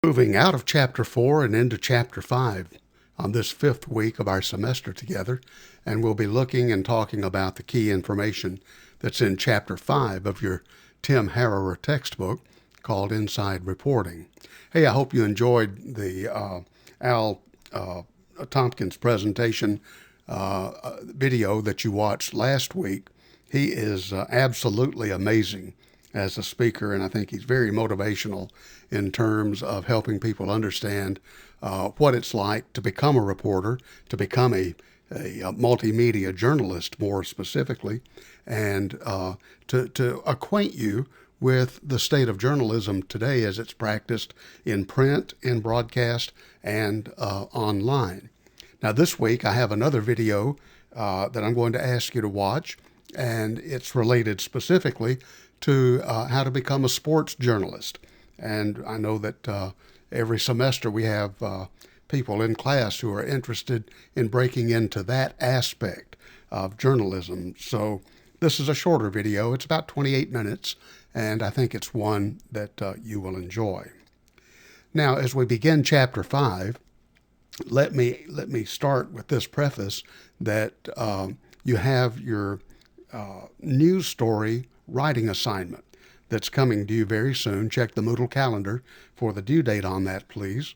Moving out of Chapter 4 and into Chapter 5 on this fifth week of our semester together, and we'll be looking and talking about the key information that's in Chapter 5 of your Tim Harrower textbook called Inside Reporting. Hey, I hope you enjoyed the Al Tompkins presentation video that you watched last week. He is absolutely amazing as a speaker, and I think he's very motivational in terms of helping people understand what it's like to become a reporter, to become a multimedia journalist more specifically, and to acquaint you with the state of journalism today as it's practiced in print, in broadcast, and online. Now this week I have another video that I'm going to ask you to watch, and it's related specifically to how to become a sports journalist. And I know that every semester we have people in class who are interested in breaking into that aspect of journalism. So this is a shorter video. It's about 28 minutes, and I think it's one that you will enjoy. Now, as we begin Chapter 5, let me start with this preface that you have your news story writing assignment that's coming to you very soon. Check the Moodle calendar for the due date on that, please.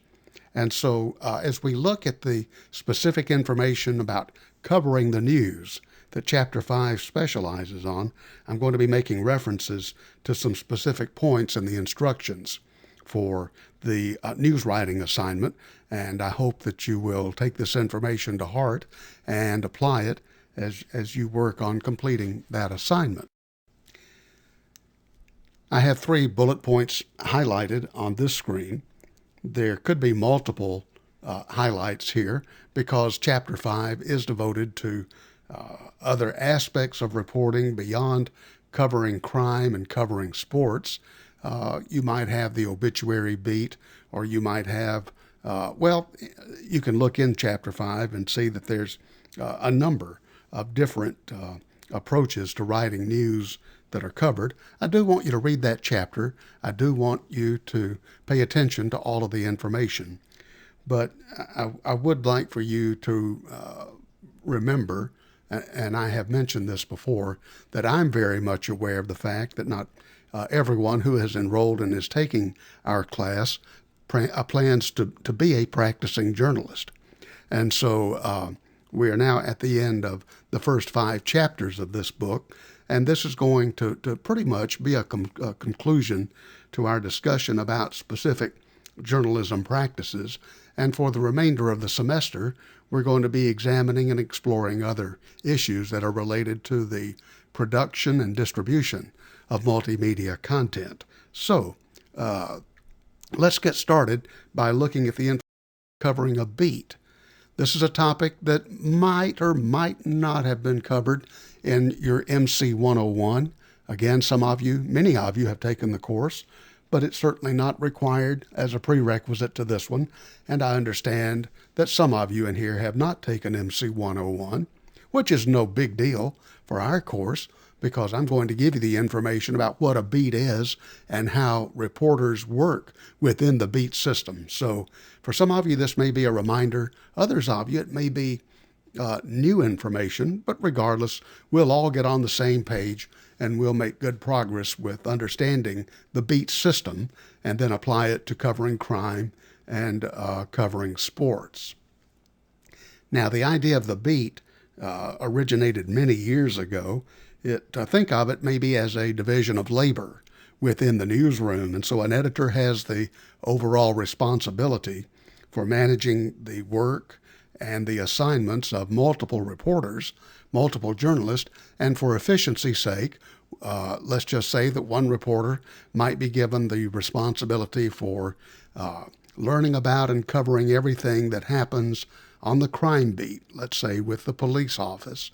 And so as we look at the specific information about covering the news that Chapter 5 specializes on, I'm going to be making references to some specific points in the instructions for the news writing assignment, and I hope that you will take this information to heart and apply it as you work on completing that assignment. I have 3 bullet points highlighted on this screen. There could be multiple highlights here because Chapter 5 is devoted to other aspects of reporting beyond covering crime and covering sports. You might have the obituary beat, or you might have, you can look in Chapter 5 and see that there's a number of different approaches to writing news that are covered. I do want you to read that chapter. I do want you to pay attention to all of the information. But I would like for you to remember, and I have mentioned this before, that I'm very much aware of the fact that not everyone who has enrolled and is taking our class plans to be a practicing journalist. And so we are now at the end of the first 5 chapters of this book, and this is going to pretty much be a conclusion to our discussion about specific journalism practices. And for the remainder of the semester, we're going to be examining and exploring other issues that are related to the production and distribution of multimedia content. So let's get started by looking at the information covering a beat. This is a topic that might or might not have been covered in your MC101. Again, many of you have taken the course, but it's certainly not required as a prerequisite to this one. And I understand that some of you in here have not taken MC101, which is no big deal for our course, because I'm going to give you the information about what a beat is and how reporters work within the beat system. So for some of you, this may be a reminder. Others of you, it may be new information, but regardless, we'll all get on the same page and we'll make good progress with understanding the beat system and then apply it to covering crime and covering sports. Now, the idea of the beat originated many years ago. Think of it maybe as a division of labor within the newsroom. And so an editor has the overall responsibility for managing the work and the assignments of multiple reporters, multiple journalists, and for efficiency's sake, let's just say that one reporter might be given the responsibility for learning about and covering everything that happens on the crime beat, let's say with the police office,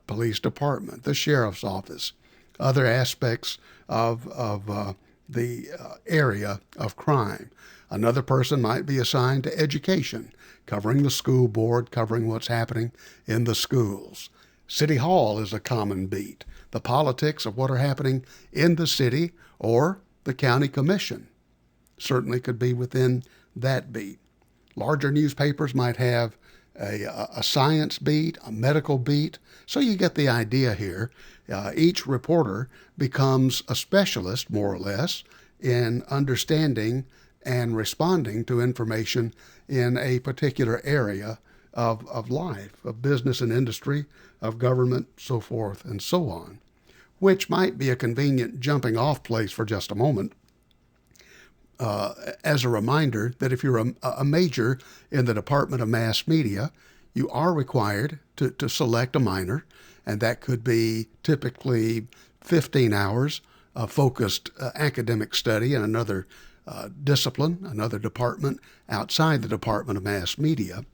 police department, the sheriff's office, other aspects of the area of crime. Another person might be assigned to education, covering the school board, covering what's happening in the schools. City Hall is a common beat, the politics of what are happening in the city or the county commission. certainly could be within that beat. Larger newspapers might have a science beat, a medical beat. So you get the idea here. Each reporter becomes a specialist, more or less, in understanding and responding to information in a particular area of life, of business and industry, of government, so forth and so on, which might be a convenient jumping off place for just a moment. As a reminder that if you're a major in the Department of Mass Media, you are required to select a minor, and that could be typically 15 hours of focused academic study in another discipline, another department outside the Department of Mass Media.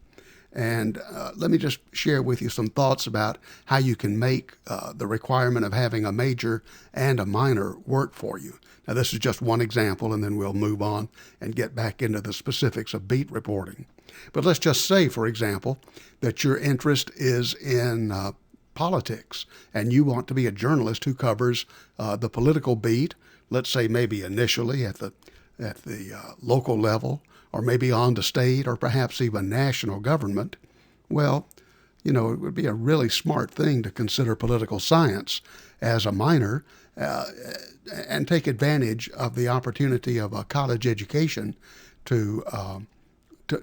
And let me just share with you some thoughts about how you can make the requirement of having a major and a minor work for you. Now, this is just one example, and then we'll move on and get back into the specifics of beat reporting. But let's just say, for example, that your interest is in politics, and you want to be a journalist who covers the political beat, let's say maybe initially at the local level, or maybe on to state, or perhaps even national government. Well, it would be a really smart thing to consider political science as a minor and take advantage of the opportunity of a college education to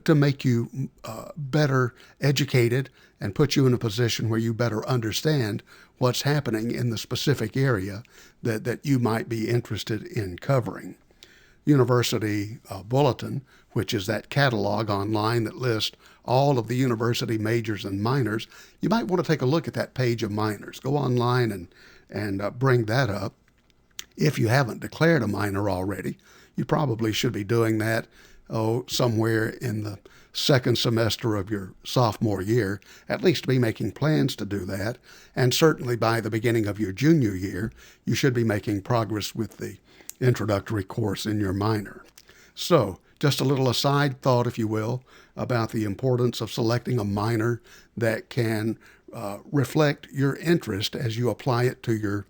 make you better educated and put you in a position where you better understand what's happening in the specific area that you might be interested in covering. University Bulletin, which is that catalog online that lists all of the university majors and minors, you might want to take a look at that page of minors. Go online and bring that up. If you haven't declared a minor already, you probably should be doing that somewhere in the second semester of your sophomore year, at least be making plans to do that. And certainly by the beginning of your junior year, you should be making progress with the introductory course in your minor. So, just a little aside thought, if you will, about the importance of selecting a minor that can reflect your interest as you apply it to your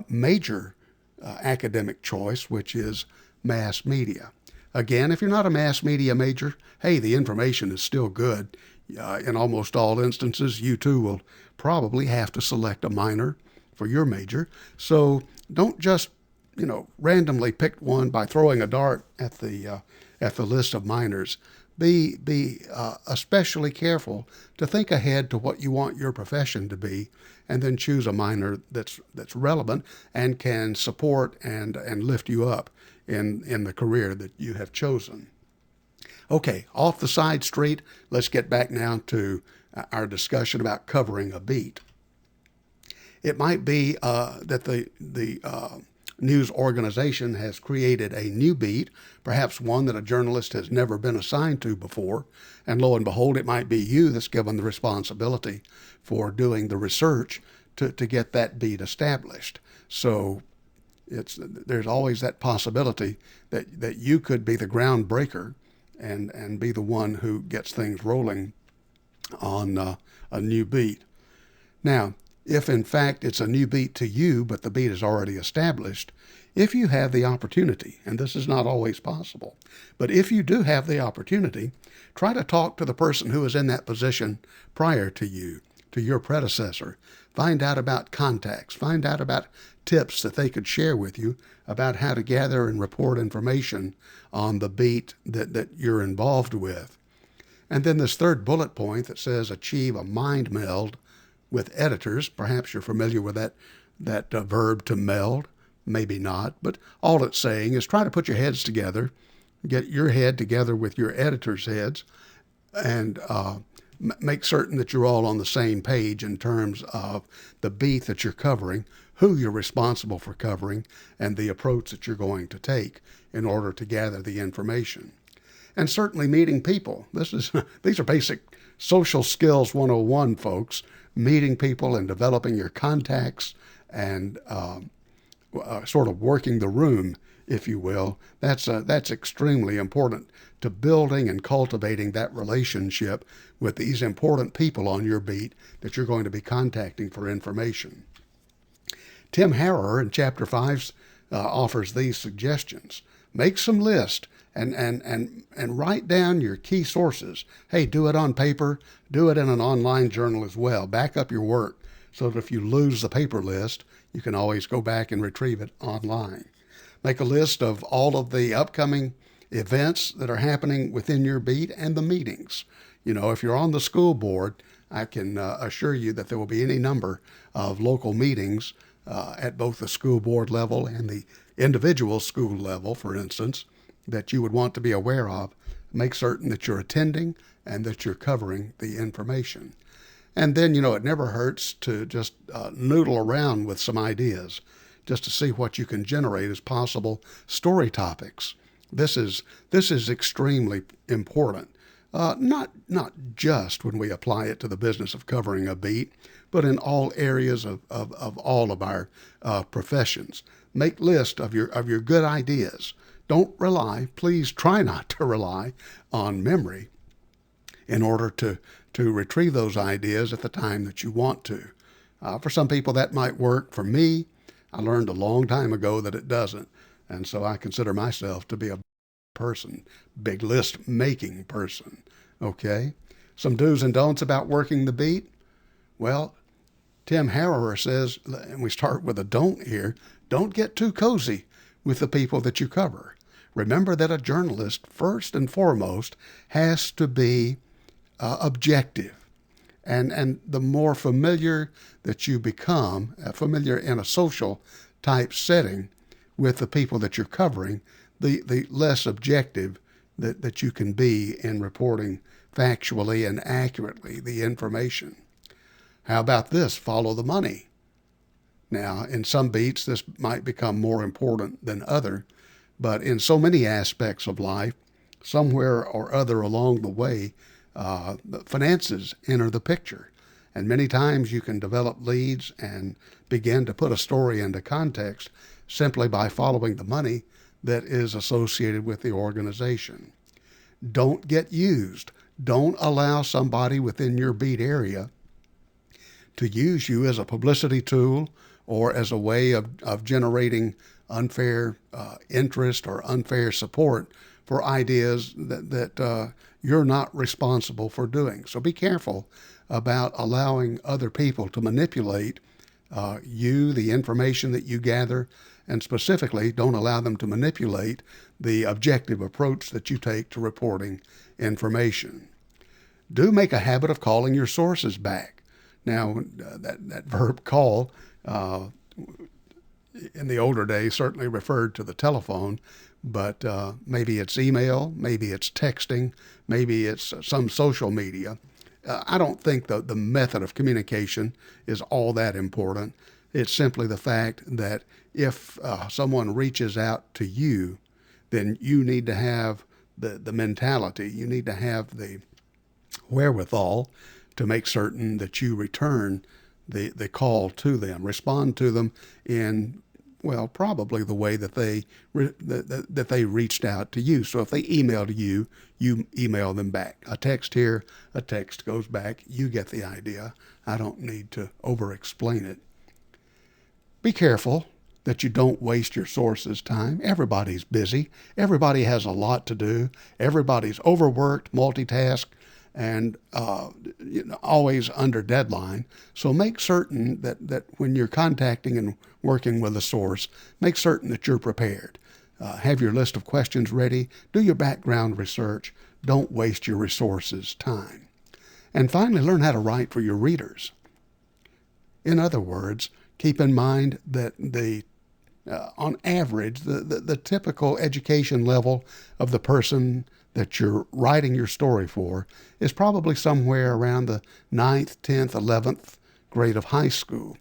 major academic choice, which is mass media. Again, if you're not a mass media major, hey, the information is still good. In almost all instances, you too will probably have to select a minor for your major. So don't just randomly pick one by throwing a dart at the list of minors. Be especially careful to think ahead to what you want your profession to be, and then choose a minor that's relevant and can support and lift you up in the career that you have chosen. Okay, off the side street, let's get back now to our discussion about covering a beat. It might be that the news organization has created a new beat, perhaps one that a journalist has never been assigned to before, and lo and behold, it might be you that's given the responsibility for doing the research to get that beat established. So there's always that possibility that you could be the groundbreaker and be the one who gets things rolling on a new beat. Now, if in fact it's a new beat to you, but the beat is already established, if you have the opportunity, and this is not always possible, but if you do have the opportunity, try to talk to the person who was in that position prior to you, to your predecessor. Find out about contacts, find out about tips that they could share with you about how to gather and report information on the beat that you're involved with. And then this third bullet point that says achieve a mind meld with editors. Perhaps you're familiar with that verb to meld, maybe not, but all it's saying is try to put your heads together, get your head together with your editor's heads, and make certain that you're all on the same page in terms of the beat that you're covering, who you're responsible for covering, and the approach that you're going to take in order to gather the information. And certainly meeting people. These are basic social skills 101, folks. Meeting people and developing your contacts and sort of working the room, if you will. That's extremely important to building and cultivating that relationship with these important people on your beat that you're going to be contacting for information. Tim Harrer in Chapter 5 offers these suggestions. Make some lists and write down your key sources. Hey, do it on paper, do it in an online journal as well. Back up your work so that if you lose the paper list, you can always go back and retrieve it online. Make a list of all of the upcoming events that are happening within your beat and the meetings. If you're on the school board, I can assure you that there will be any number of local meetings at both the school board level and the individual school level, for instance, that you would want to be aware of. Make certain that you're attending and that you're covering the information. And then, it never hurts to just noodle around with some ideas just to see what you can generate as possible story topics. This is extremely important, not just when we apply it to the business of covering a beat, but in all areas of all of our professions. Make lists of your good ideas. Don't rely, please try not to rely on memory in order to retrieve those ideas at the time that you want to. For some people that might work. For me, I learned a long time ago that it doesn't. And so I consider myself to be a big list making person. Okay? Some do's and don'ts about working the beat. Well, Tim Harrower says, and we start with a don't here, don't get too cozy with the people that you cover. Remember that a journalist, first and foremost, has to be objective. And the more familiar that you become, familiar in a social type setting with the people that you're covering, the less objective that you can be in reporting factually and accurately the information. How about this? Follow the money. Now, in some beats, this might become more important than other, but in so many aspects of life, somewhere or other along the way, finances enter the picture. And many times you can develop leads and begin to put a story into context simply by following the money that is associated with the organization. Don't get used. Don't allow somebody within your beat area to use you as a publicity tool or as a way of generating unfair interest or unfair support for ideas that you're not responsible for doing. So be careful about allowing other people to manipulate you, the information that you gather, and specifically don't allow them to manipulate the objective approach that you take to reporting information. Do make a habit of calling your sources back. Now, that verb call in the older days certainly referred to the telephone, but maybe it's email, maybe it's texting, maybe it's some social media. I don't think the method of communication is all that important. It's simply the fact that if someone reaches out to you, then you need to have the mentality, you need to have the wherewithal to make certain that you return the call to them, respond to them in, well, probably the way that they reached out to you. So if they emailed you, you email them back. A text here, a text goes back. You get the idea. I don't need to over-explain it. Be careful that you don't waste your sources' time. Everybody's busy. Everybody has a lot to do. Everybody's overworked, multitasked, and always under deadline. So make certain that when you're contacting and working with a source, make certain that you're prepared. Have your list of questions ready. Do your background research. Don't waste your resources' time. And finally, learn how to write for your readers. In other words, keep in mind that on average, the typical education level of the person that you're writing your story for is probably somewhere around the 9th, 10th, 11th grade of high school.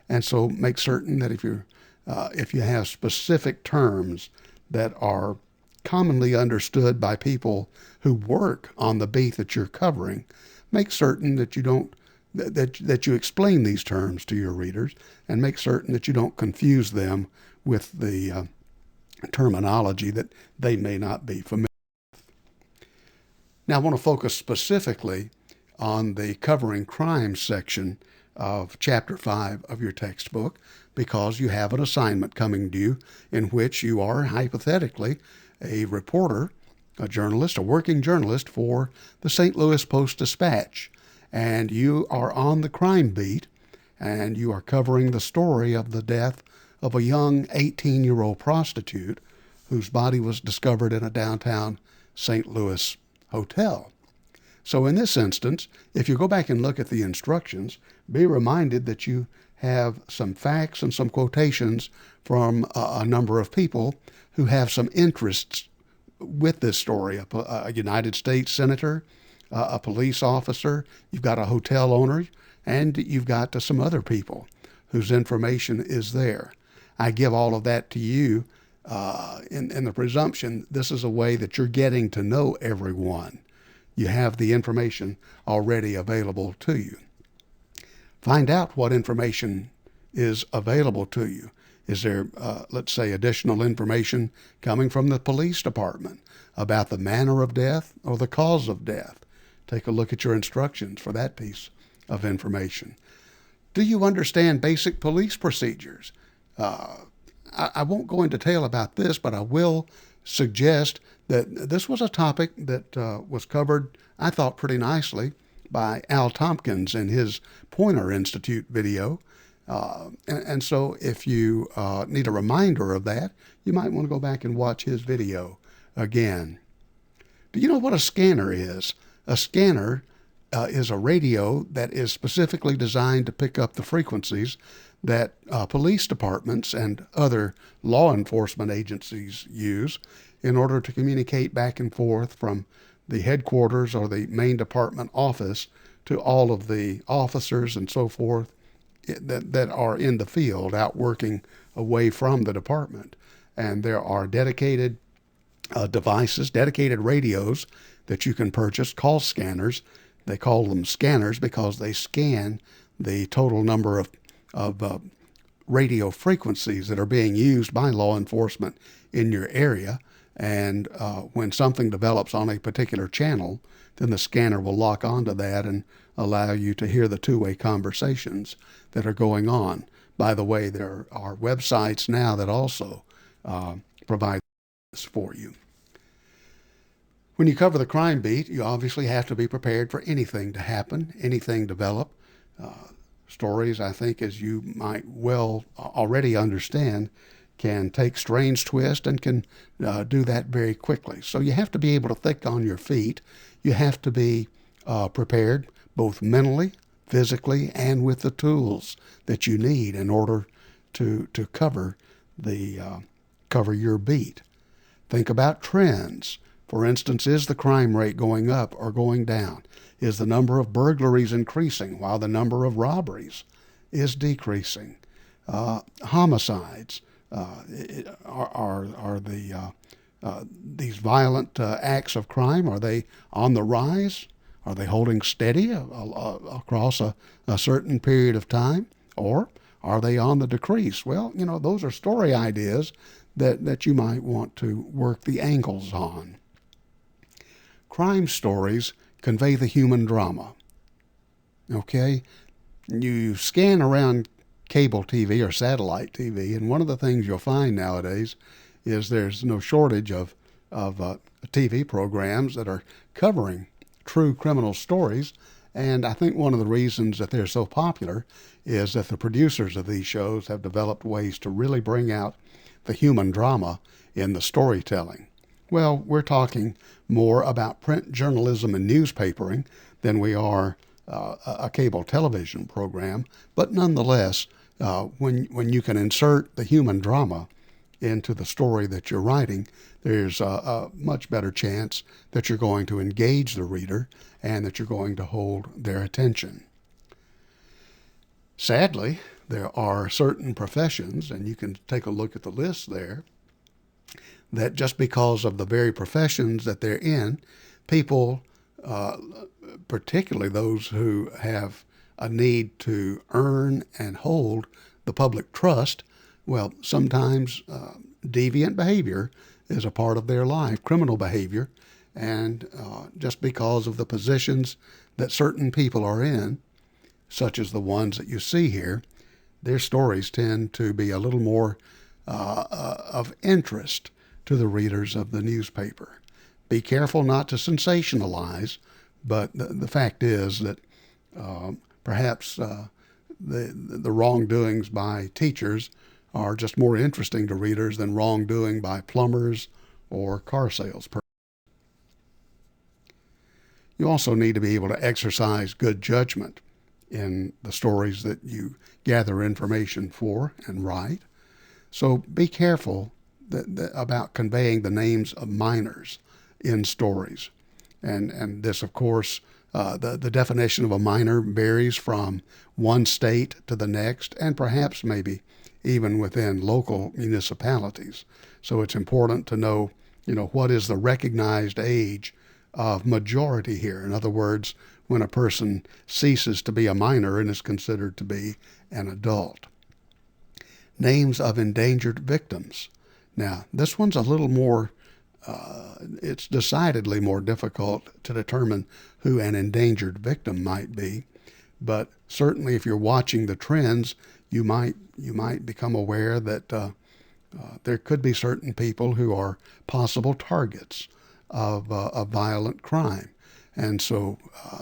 And so make certain that if you have specific terms that are commonly understood by people who work on the beat that you're covering, make certain that you don't that you explain these terms to your readers, and make certain that you don't confuse them with the terminology that they may not be familiar with. Now, I want to focus specifically on the covering crime section of Chapter 5 of your textbook. because you have an assignment coming due in which you are hypothetically a reporter, a journalist, a working journalist for the St. Louis Post-Dispatch, and you are on the crime beat, and you are covering the story of the death of a young 18-year-old prostitute whose body was discovered in a downtown St. Louis hotel. So in this instance, if you go back and look at the instructions, be reminded that you have some facts and some quotations from a number of people who have some interests with this story. A United States senator, a police officer, you've got a hotel owner, and you've got some other people whose information is there. I give all of that to you in the presumption this is a way that you're getting to know everyone. You have the information already available to you. Find out what information is available to you. Is there, let's say, additional information coming from the police department about the manner of death or the cause of death? Take a look at your instructions for that piece of information. Do you understand basic police procedures? I won't go into detail about this, but I will suggest that this was a topic that was covered, I thought, pretty nicely by Al Tompkins in his Pointer Institute video. And so if you need a reminder of that, you might want to go back and watch his video again. Do you know what a scanner is? A scanner is a radio that is specifically designed to pick up the frequencies that police departments and other law enforcement agencies use in order to communicate back and forth from the headquarters or the main department office to all of the officers and so forth that are in the field out working away from the department. And there are dedicated devices, dedicated radios that you can purchase, called scanners. They call them scanners because they scan the total number of radio frequencies that are being used by law enforcement in your area. And when something develops on a particular channel, then the scanner will lock onto that and allow you to hear the two-way conversations that are going on. By the way, there are websites now that also provide this for you. When you cover the crime beat, you obviously have to be prepared for anything to happen, anything develop. Stories, I think, as you might well already understand, can take strange twists and can do that very quickly. So you have to be able to think on your feet. You have to be prepared both mentally, physically, and with the tools that you need in order to cover your beat. Think about trends. For instance, is the crime rate going up or going down? Is the number of burglaries increasing while the number of robberies is decreasing? Homicides. Are these violent acts of crime, are they on the rise? Are they holding steady across a certain period of time? Or are they on the decrease? Well, those are story ideas that you might want to work the angles on. Crime stories convey the human drama. Okay? You scan around cable TV or satellite TV, and one of the things you'll find nowadays is there's no shortage of TV programs that are covering true criminal stories. And I think one of the reasons that they're so popular is that the producers of these shows have developed ways to really bring out the human drama in the storytelling. Well, we're talking more about print journalism and newspapering than we are a cable television program, but nonetheless, when you can insert the human drama into the story that you're writing, there's a much better chance that you're going to engage the reader and that you're going to hold their attention. Sadly, there are certain professions, and you can take a look at the list there, that just because of the very professions that they're in, people, particularly those who have a need to earn and hold the public trust, well, sometimes deviant behavior is a part of their life, criminal behavior, and just because of the positions that certain people are in, such as the ones that you see here, their stories tend to be a little more of interest to the readers of the newspaper. Be careful not to sensationalize, but the fact is that perhaps the wrongdoings by teachers are just more interesting to readers than wrongdoing by plumbers or car salespeople. You also need to be able to exercise good judgment in the stories that you gather information for and write. So be careful about conveying the names of minors in stories. And this, of course, the definition of a minor varies from one state to the next, and perhaps maybe even within local municipalities. So it's important to know, what is the recognized age of majority here. In other words, when a person ceases to be a minor and is considered to be an adult. Names of endangered victims. Now, this one's a little more, it's decidedly more difficult to determine who an endangered victim might be. But certainly if you're watching the trends, you might become aware that there could be certain people who are possible targets of violent crime. And so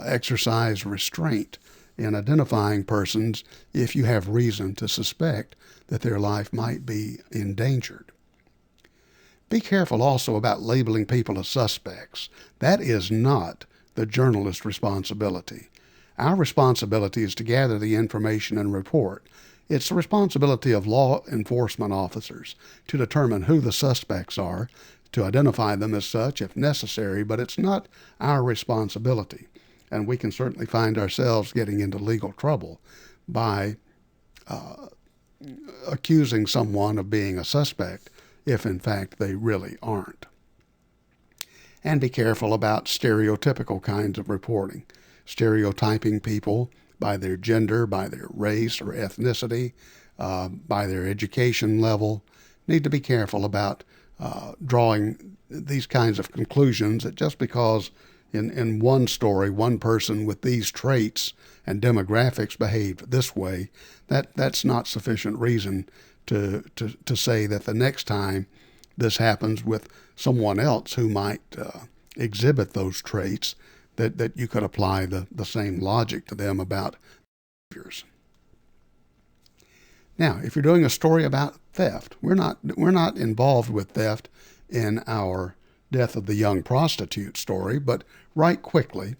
exercise restraint in identifying persons if you have reason to suspect that their life might be endangered. Be careful also about labeling people as suspects. That is not the journalist's responsibility. Our responsibility is to gather the information and report. It's the responsibility of law enforcement officers to determine who the suspects are, to identify them as such if necessary, but it's not our responsibility. And we can certainly find ourselves getting into legal trouble by accusing someone of being a suspect if in fact they really aren't. And be careful about stereotypical kinds of reporting, stereotyping people by their gender, by their race or ethnicity, by their education level. Need to be careful about drawing these kinds of conclusions that just because in one story one person with these traits and demographics behaved this way, that's not sufficient reason to say that the next time this happens with someone else who might exhibit those traits, that you could apply the same logic to them about behaviors. Now, if you're doing a story about theft, we're not involved with theft in our Death of the Young Prostitute story, but right quickly,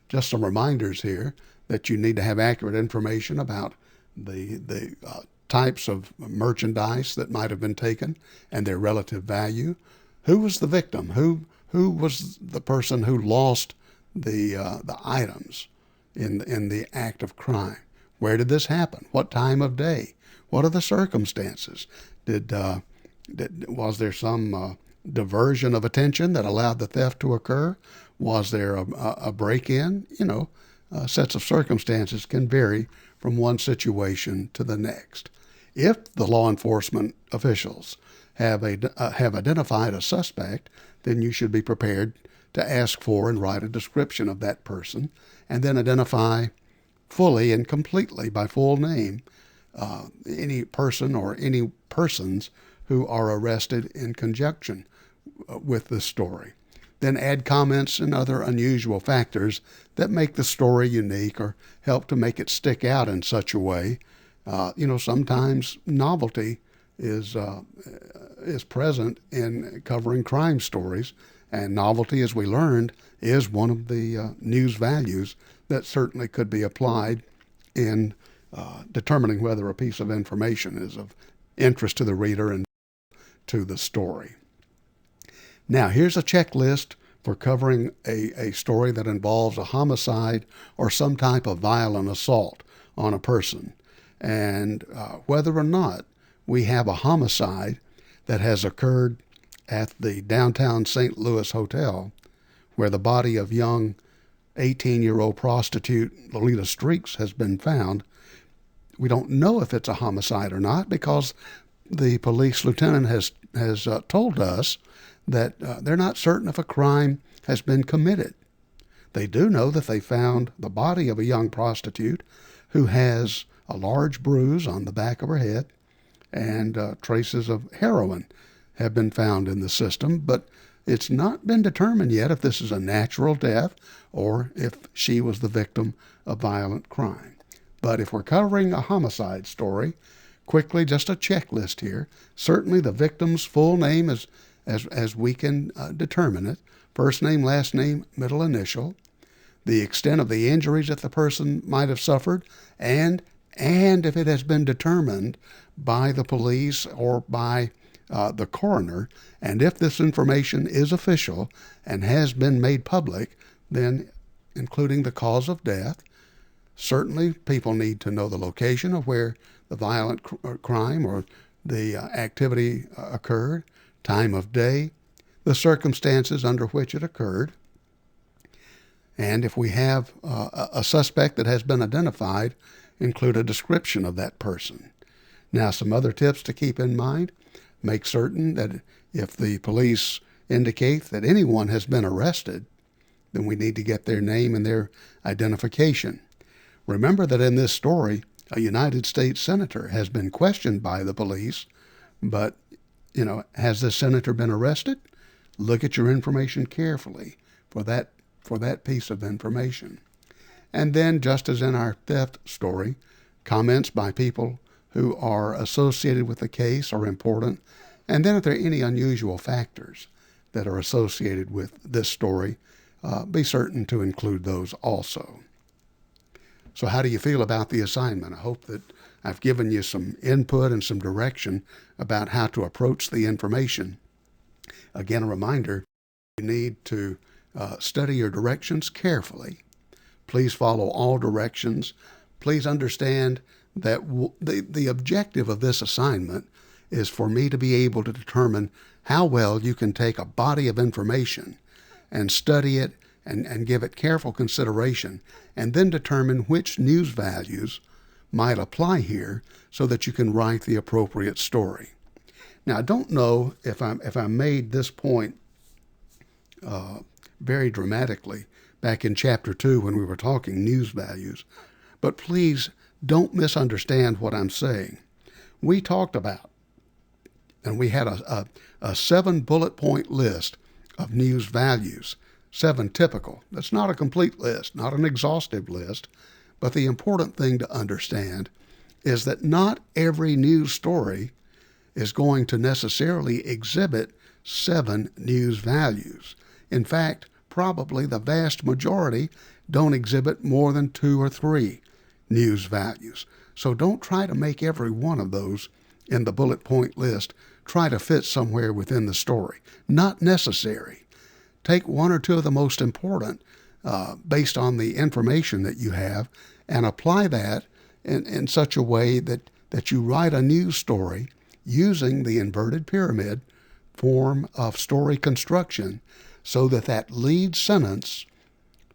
just some reminders here that you need to have accurate information about the types of merchandise that might have been taken and their relative value. Who was the victim? Who was the person who lost the items in the act of crime? Where did this happen? What time of day? What are the circumstances? Was there some diversion of attention that allowed the theft to occur? Was there a break-in? Sets of circumstances can vary from one situation to the next. If the law enforcement officials have identified a suspect, then you should be prepared to ask for and write a description of that person, and then identify fully and completely by full name any person or any persons who are arrested in conjunction with this story. Then add comments and other unusual factors that make the story unique or help to make it stick out in such a way. Sometimes novelty is present in covering crime stories, and novelty, as we learned, is one of the news values that certainly could be applied in determining whether a piece of information is of interest to the reader and to the story. Now, here's a checklist for covering a story that involves a homicide or some type of violent assault on a person. And whether or not we have a homicide that has occurred at the downtown St. Louis Hotel, where the body of young 18-year-old prostitute Lolita Streaks has been found, we don't know if it's a homicide or not because the police lieutenant has told us that they're not certain if a crime has been committed. They do know that they found the body of a young prostitute who has a large bruise on the back of her head, and traces of heroin have been found in the system, but it's not been determined yet if this is a natural death or if she was the victim of violent crime. But if we're covering a homicide story, quickly, just a checklist here. Certainly the victim's full name as we can determine it. First name, last name, middle initial. The extent of the injuries that the person might have suffered, and if it has been determined by the police or by the coroner, and if this information is official and has been made public, then including the cause of death. Certainly people need to know the location of where the violent crime or the activity occurred, time of day, the circumstances under which it occurred, and if we have a suspect that has been identified, include a description of that person. Now, some other tips to keep in mind. Make certain that if the police indicate that anyone has been arrested, then we need to get their name and their identification. Remember that in this story, a United States senator has been questioned by the police, but, has this senator been arrested? Look at your information carefully for that piece of information. And then, just as in our theft story, comments by people who are associated with the case are important. And then if there are any unusual factors that are associated with this story, be certain to include those also. So how do you feel about the assignment? I hope that I've given you some input and some direction about how to approach the information. Again, a reminder, you need to study your directions carefully. Please follow all directions. Please understand that the objective of this assignment is for me to be able to determine how well you can take a body of information and study it and give it careful consideration, and then determine which news values might apply here so that you can write the appropriate story. Now, I don't know if I made this point very dramatically back in Chapter 2 when we were talking news values, but please don't misunderstand what I'm saying. We talked about, and we had a 7-bullet point list of news values, 7 typical. That's not a complete list, not an exhaustive list, but the important thing to understand is that not every news story is going to necessarily exhibit 7 news values. In fact, probably the vast majority don't exhibit more than 2 or 3 news values. So don't try to make every one of those in the bullet point list try to fit somewhere within the story. Not necessary. Take 1 or 2 of the most important based on the information that you have and apply that in such a way that you write a news story using the inverted pyramid form of story construction so that lead sentence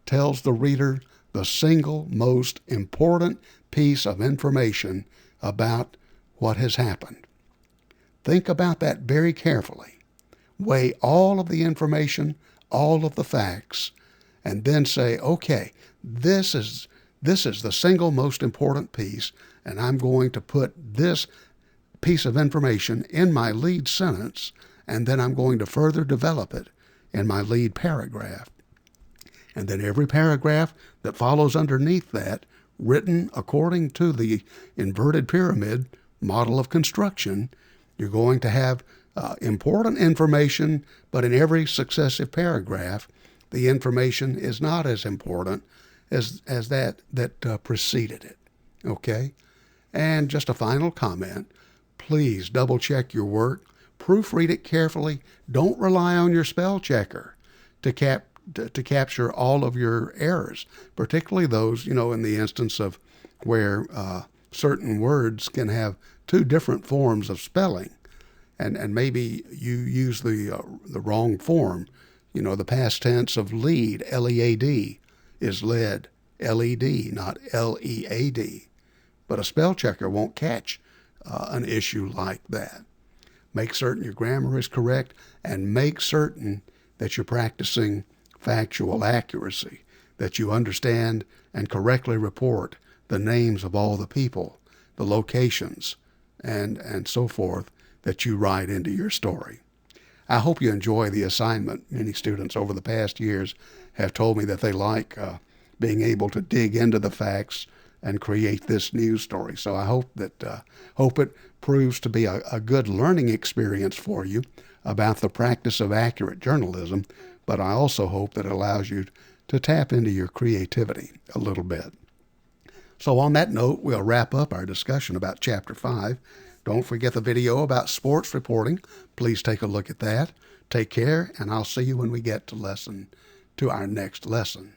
tells the reader the single most important piece of information about what has happened. Think about that very carefully. Weigh all of the information, all of the facts, and then say, okay, this is the single most important piece, and I'm going to put this piece of information in my lead sentence, and then I'm going to further develop it in my lead paragraph. And then every paragraph that follows underneath that, written according to the inverted pyramid model of construction, you're going to have important information, but in every successive paragraph, the information is not as important as that preceded it. Okay? And just a final comment, please double check your work, proofread it carefully. Don't rely on your spell checker to capture all of your errors, particularly those, in the instance of where certain words can have 2 different forms of spelling, and maybe you use the wrong form. The past tense of lead, L-E-A-D, is led, L-E-D, not L-E-A-D. But a spell checker won't catch an issue like that. Make certain your grammar is correct, and make certain that you're practicing factual accuracy, that you understand and correctly report the names of all the people, the locations, and so forth that you write into your story. I hope you enjoy the assignment. Many students over the past years have told me that they like being able to dig into the facts and create this news story. So I hope it proves to be a good learning experience for you about the practice of accurate journalism, but I also hope that it allows you to tap into your creativity a little bit. So on that note, we'll wrap up our discussion about Chapter 5. Don't forget the video about sports reporting. Please take a look at that. Take care, and I'll see you when we get to our next lesson.